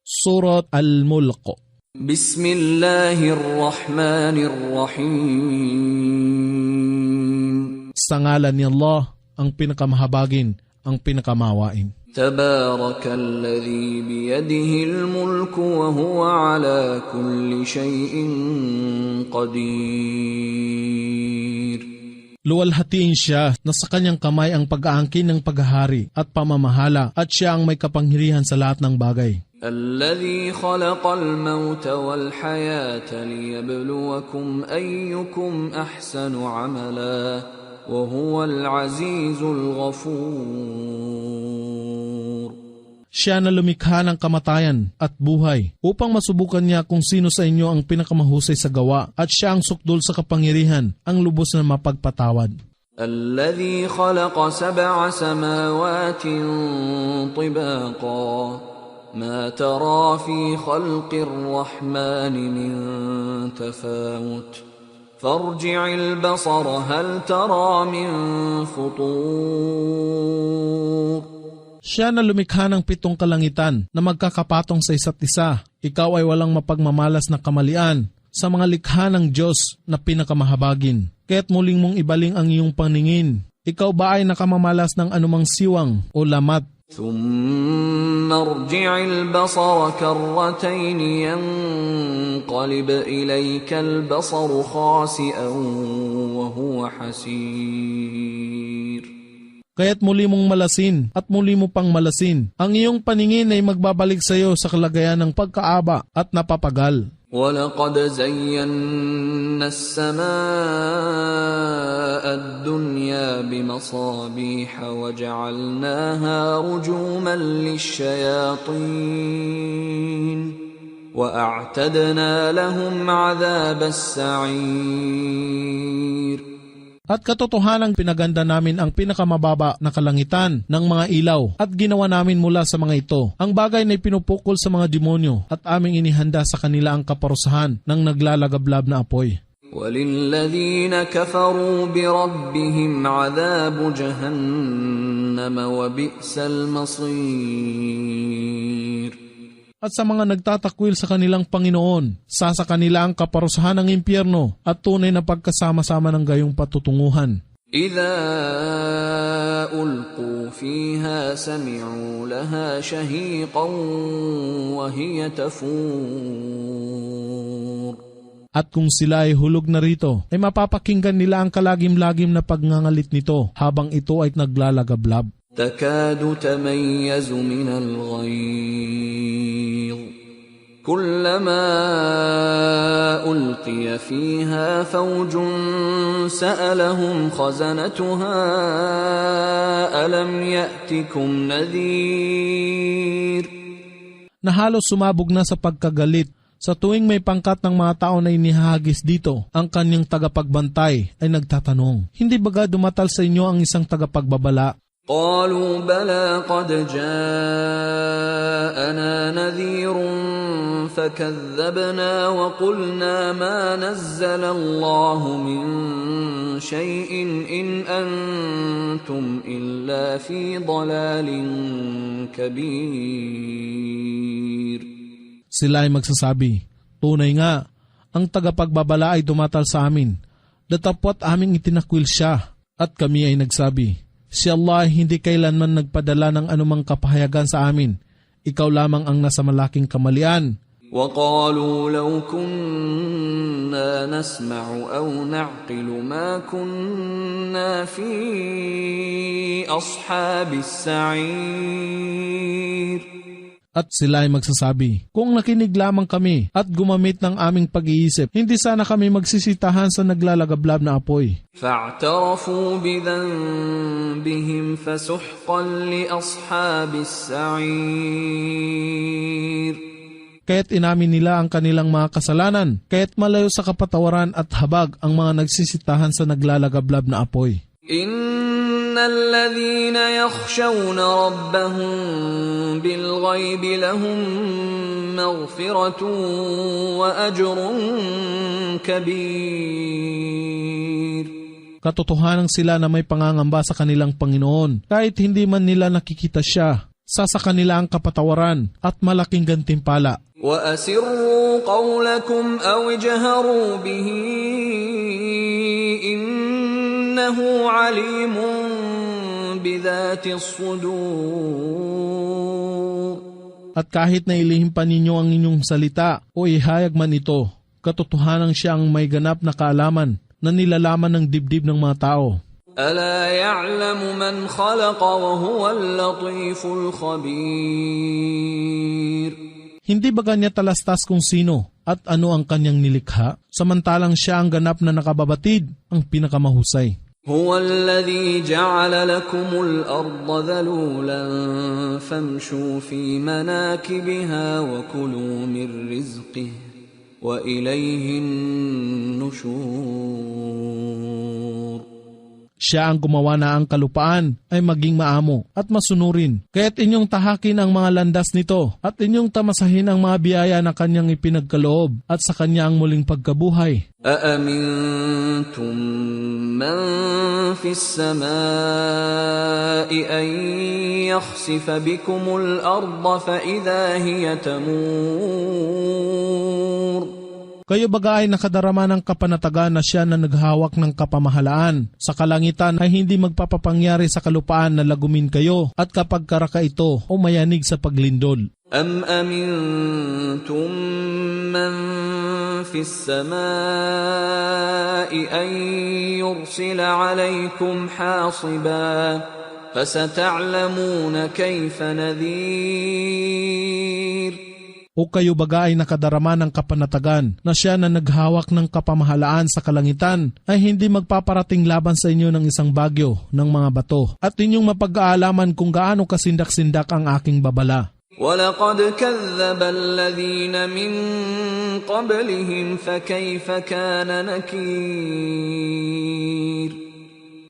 Surat Al-Mulk. Bismillahirrahmanirrahim. Sa ngalan ni Allah, ang Pinakamahabagin, ang Pinakamaawain. Tabarakalladhi biyadihil mulku wa huwa ala kulli shay'in qadir. Luwalhatiin siya na sa kanyang kamay ang pag-aangkin ng paghahari at pamamahala at siya ang may kapangyarihan sa lahat ng bagay. Alladhi khalaqal mauta wal hayata liyabluwakum ayyukum ahsanu amala wa huwal azizul ghafur. Siya na lumikha ng kamatayan at buhay upang masubukan niya kung sino sa inyo ang pinakamahusay sa gawa at siya ang sukdol sa kapangyarihan, ang lubos na mapagpatawad. Alladhi khalaqa sab'a samawatin tibaqa ma tara fi khalqir rahmani min tafawut farji'il basara hal tara min futur. Siya na lumikha ng 7 kalangitan na magkakapatong sa isa't isa. Ikaw ay walang mapagmamalas na kamalian sa mga likha ng Diyos na pinakamahabagin. Kaya't muling mong ibaling ang iyong paningin. Ikaw ba ay nakamamalas ng anumang siwang o lamat? Thumma arji'il basara karratayn yanqalib ilayka al-basaru khasi'an wa huwa hasir. Kaya't muli mong malasin at muli mo pang malasin. Ang iyong paningin ay magbabalik sa iyo sa kalagayan ng pagkaaba at napapagal. وَلَقَدْ زَيَّنَّا السَّمَاءَ الدُّنْيَا بِمَصَابِيحَ وَجَعَلْنَاهَا رُجُومًا لِلشَّيَاطِينِ وَأَعْتَدْنَا لَهُمْ عَذَابَ السَّعِيرِ. At katotohanang pinaganda namin ang pinakamababa na kalangitan ng mga ilaw at ginawa namin mula sa mga ito ang bagay na pinupukol sa mga demonyo at aming inihanda sa kanila ang kaparusahan ng naglalagablab na apoy. وَلِلَّذِينَ كَفَرُوا بِرَبِّهِمْ عَذَابُ جَهَنَّمَ وَبِئْسَ الْمَصِيرُ. At sa mga nagtatakwil sa kanilang Panginoon, sa kanila ang kaparusahan ng impyerno at tunay na pagkasama-sama ng gayong patutunguhan. إِذَا أُلْقُوا فِيهَا سَمِعُوا لَهَا شَهِيقًا وَهِيَ تَفُورُ. At kung sila ay hulog na rito, ay mapapakinggan nila ang kalagim-lagim na pagngangalit nito habang ito ay naglalagablab. تكاد تميز من الغيظ كلما ألقي فيها فوج سألهم خزنتها ألم يأتكم نذير. Na halos sumabog na sa pagkagalit sa tuwing may pangkat ng mga tao na inihahagis dito, ang kanyang tagapagbantay ay nagtatanong, hindi baga dumatal sa inyo ang isang tagapagbabala? قالوا بلى قد جاءنا نذير فكذبنا وقلنا ما نزل الله من شيء إن أنتم إلا في ضلال كبير. Sila ay magsasabi, tunay nga, ang tagapagbabala ay dumatal sa amin, datapwat aming itinakwil siya, at kami ay nagsabi, si Allah hindi kailanman nagpadala ng anumang kapahayagan sa amin. Ikaw lamang ang nasa malaking kamalian. وَقَالُوا لَوْ كُنَّا نَسْمَعُ أَوْ نَعْقِلُ مَا كُنَّا فِي أَصْحَابِ السَّعِيرِ. At sila ay magsasabi, kung nakinig lamang kami at gumamit ng aming pag-iisip, hindi sana kami magsisitahan sa naglalagablab na apoy. فَاعْتَرَفُوا بِذَنبِهِمْ فَسُحْقًا لِأَصْحَابِ السَّعِيرِ. Kaya't inamin nila ang kanilang mga kasalanan, kaya't malayo sa kapatawaran at habag ang mga nagsisitahan sa naglalagablab na apoy. إِنَّ الَّذِينَ يَخْشَوْنَ رَبَّهُم بِالْغَيْبِ لَهُم مَّغْفِرَةٌ وَأَجْرٌ كَبِيرٌ. Katotohanan sila na may pangangamba sa kanilang Panginoon, kahit hindi man nila nakikita siya, sa kanila ang kapatawaran at malaking gantimpala. وَأَسِرُّوا قَوْلَكُمْ أَوْ اجْهَرُوا بِهِ إِنَّهُ عَلِيمٌ بِذَاتِ الصُّدُورِ. At kahit na ilihim pa ninyo ang inyong salita o ihayag man ito, katotohanan siya ang may ganap na kaalaman na nilalaman ng dibdib ng mga tao. أَلَا يَعْلَمُ مَنْ خَلَقَ وَهُوَ اللَّطِيفُ الْخَبِيرُ. Hindi ba kanya talastas kung sino at ano ang kanyang nilikha, samantalang siya ang ganap na nakababatid, ang pinakamahusay. هو الذي جعل لكم الأرض ذلولا فامشوا في مناكبها وكلوا من رزقه وإليه النشور. Siya ang gumawa na ang kalupaan ay maging maamo at masunurin. Kaya't inyong tahakin ang mga landas nito at inyong tamasahin ang mga biyaya na kanyang ipinagkaloob at sa kanya ang muling pagkabuhay. أَأَمِنْتُمْ مَنْ فِي السَّمَاءِ أَنْ يَخْسِفَ بِكُمُ الْأَرْضَ فَإِذَا هِيَ تَمُورُ. Kayo baga ay nakadarama ng kapanatagan na siya na naghawak ng kapamahalaan. Sa kalangitan ay hindi magpapapangyari sa kalupaan na lagumin kayo at kapag karaka ito o mayanig sa paglindol. أَمْ أَمِنْتُمْ مَنْ فِي السَّمَاءِ أَنْ يُرْسِلَ عَلَيْكُمْ حَاصِبًا فَسَتَعْلَمُونَ كَيْفَ نَذِيرٌ. O kayo baga ay nakadarama ng kapanatagan na siya na naghawak ng kapamahalaan sa kalangitan ay hindi magpaparating laban sa inyo ng isang bagyo ng mga bato at inyong mapag-aalaman kung gaano kasindak-sindak ang aking babala. وَلَقَدْ كَذَّبَ الَّذِينَ مِنْ قَبْلِهِمْ فَكَيْفَ كَانَ نَكِيرٌ.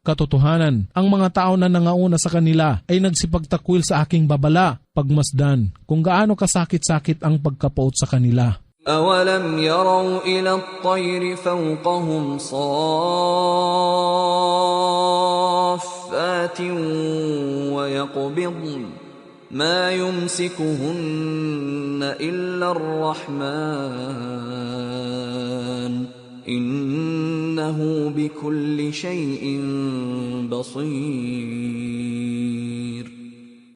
Katotohanan, ang mga tao na nangauna sa kanila ay nagsipagtakwil sa aking babala, pagmasdan, kung gaano kasakit-sakit ang pagkapaot sa kanila. أَوَلَمْ يَرَوْا إِلَى الطَّيْرِ فَوْقَهُمْ صَافَّاتٍ وَيَقْبِضْنَ مَا يُمْسِكُهُنَّ إِلَّا الرَّحْمَنُ إِنَّهُ بِكُلِّ شَيْءٍ بَصِيرٌ.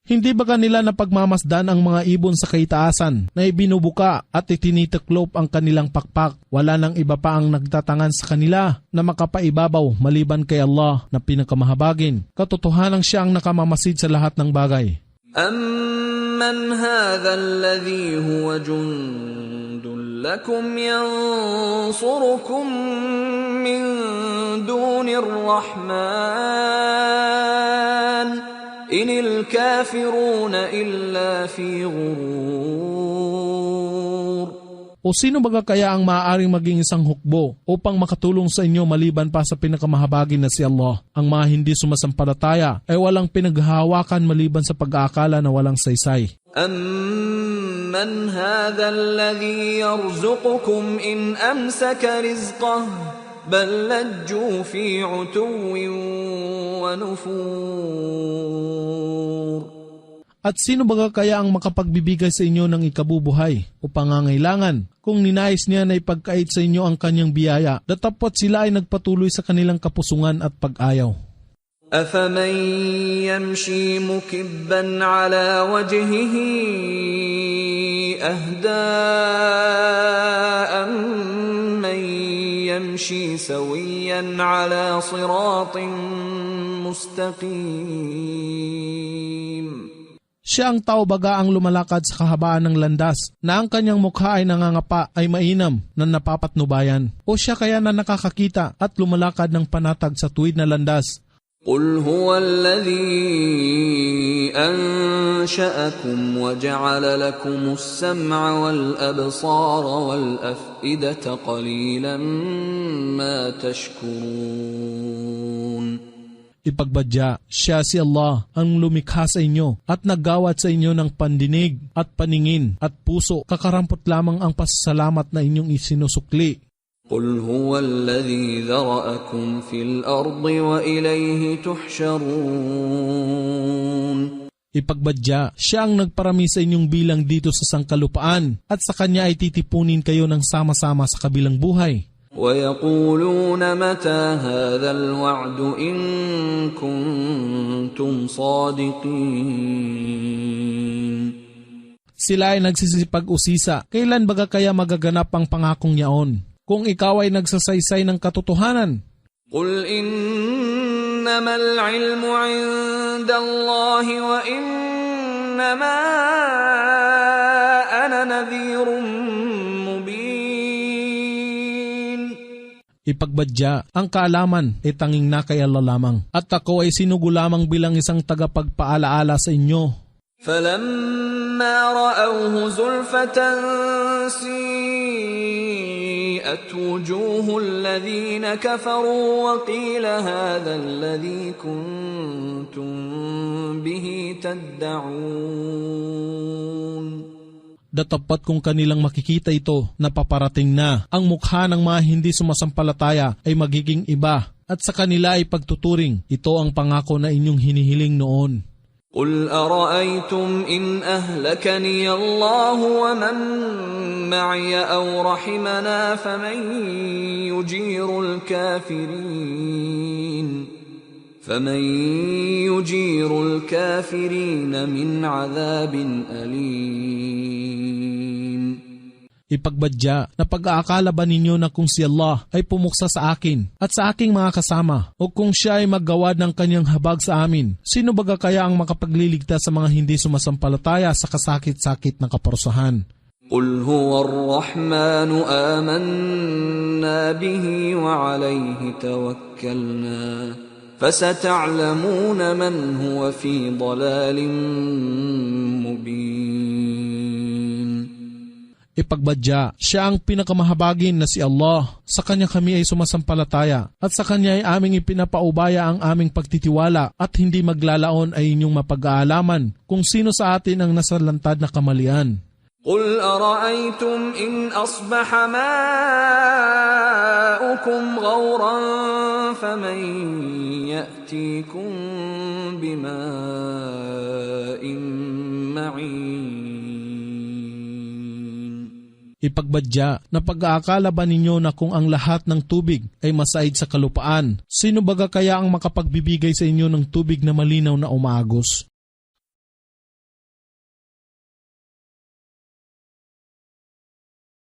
Hindi ba kanila napagmamasdan ang mga ibon sa kaitaasan na ibinubuka at itinitiklop ang kanilang pakpak? Wala nang iba pa ang nagtatangan sa kanila na makapaibabaw maliban kay Allah na pinakamahabagin. Katotohanan siya ang nakamamasid sa lahat ng bagay. أَمَّنْ هَذَا الَّذِي هُوَ جُنْدٌ لَكُمْ يَنْصُرُكُمْ مِنْ دُونِ الرَّحْمَنِ إِنِ الْكَافِرُونَ إِلَّا فِي غُرُورٍ. O sino baga kaya ang maaaring maging isang hukbo upang makatulong sa inyo maliban pa sa pinakamahabagin na si Allah? Ang mga hindi sumasampalataya ay walang pinaghahawakan maliban sa pag-aakala na walang saysay. أَمَّنْ هَذَا الَّذِي يَرْزُقُكُمْ إِنْ أَمْسَكَ رِزْقَهُ بَلْ لَجُّوا فِي عُتُوٍّ وَنُفُورٍ. At sino baga kaya ang makapagbibigay sa inyo ng ikabubuhay o pangangailangan kung ninais niya na ipagkait sa inyo ang kanyang biyaya, datapot sila ay nagpatuloy sa kanilang kapusungan at pag-ayaw. أَفَمَنْ يَمْشِي مُكِبًّا عَلَى وَجْهِهِ أَهْدَىٰ أَمَّنْ يَمْشِي سَوِيًّا عَلَى صِرَاطٍ مُسْتَقِيمٍ. Siya ang tao baga ang lumalakad sa kahabaan ng landas na ang kanyang mukha ay nangangapa ay mainam na napapatnubayan. O siya kaya na nakakakita at lumalakad ng panatag sa tuwid na landas. قُلْ هُوَ الَّذِي أَنشَأَكُمْ وَجَعَلَ لَكُمُ السَّمْعَ وَالْأَبْصَارَ وَالْأَفْئِدَةَ قَلِيلًا مَا تَشْكُرُونَ. Ipagbadya, siya si Allah ang lumikha sa inyo at naggawat sa inyo ng pandinig at paningin at puso. Kakarampot lamang ang pasasalamat na inyong isinusukli. قُلْ هُوَ الَّذِي ذَرَأَكُمْ فِي الْأَرْضِ وَإِلَيْهِ تُحْشَرُونَ. Ipagbadya, siya ang nagparami sa inyong bilang dito sa sangkalupaan at sa kanya ay titipunin kayo ng sama-sama sa kabilang buhay. وَيَقُولُونَ مَتَى هَذَا الْوَعْدُ إِن كُنتُمْ صَادِقِينَ. Sila ay nagsisipag-usisa, kailan baga kaya magaganap ang pangakong yaon? Kung ikaw ay nagsasaysay ng katotohanan. قُلْ إِنَّمَا الْعِلْمُ عِندَ اللَّهِ وَإِنَّمَا أَنَا نَذِيرٌ مُبِينٌ. Ipagbadya, ang kaalaman ay tanging na kay Allah lamang, at ako ay sinugo lamang bilang isang tagapagpaalaala sa inyo. فَلَمَّا رَأَوْهُ زُلْفَةً سِيئَتْ وُجُوهُ الَّذِينَ كَفَرُوا وَقِيلَ هَذَا الَّذِي كُنتُم بِهِ تَدَّعُونَ. Datapat kung kanilang makikita ito na paparating na, ang mukha ng mga hindi sumasampalataya ay magiging iba, at sa kanila ay pagtuturing. Ito ang pangako na inyong hinihiling noon. قُلْ أَرَأَيْتُمْ إِنْ أَهْلَكَنِيَ اللَّهُ وَمَن مَّعِيَ أَوْ رَحِمَنَا فَمَن يُجِيرُ الْكَافِرِينَ مِنْ عَذَابٍ أَلِيمٍ. Ipagbadya, na pag-aakala ba ninyo na kung si Allah ay pumuksa sa akin at sa aking mga kasama, o kung siya ay maggawad ng kanyang habag sa amin, sino baga kaya ang makapagliligtas sa mga hindi sumasampalataya sa kasakit-sakit na kaparusahan? قُلْ هُوَ الرَّحْمَنُ آمَنَّا بِهِ وَعَلَيْهِ تَوَكَّلْنَا فَسَتَعْلَمُونَ مَنْ هُوَ فِي ضَلَالٍ مُبِينٍ. Ipagbadya, siya ang pinakamahabagin na si Allah. Sa kanya kami ay sumasampalataya, at sa kanya ay aming ipinapaubaya ang aming pagtitiwala, at hindi maglalaon ay inyong mapag-aalaman kung sino sa atin ang nasalantad na kamalian. قُلْ أَرَأَيْتُمْ إِنْ أَصْبَحَ مَاؤُكُمْ غَوْرًا فَمَنْ يَأْتِيكُمْ بِمَاءٍ مَعِينٍ. Ipagbadya, na pag-aakala ba ninyo na kung ang lahat ng tubig ay masaid sa kalupaan, sino baga kaya ang makapagbibigay sa inyo ng tubig na malinaw na umaagos?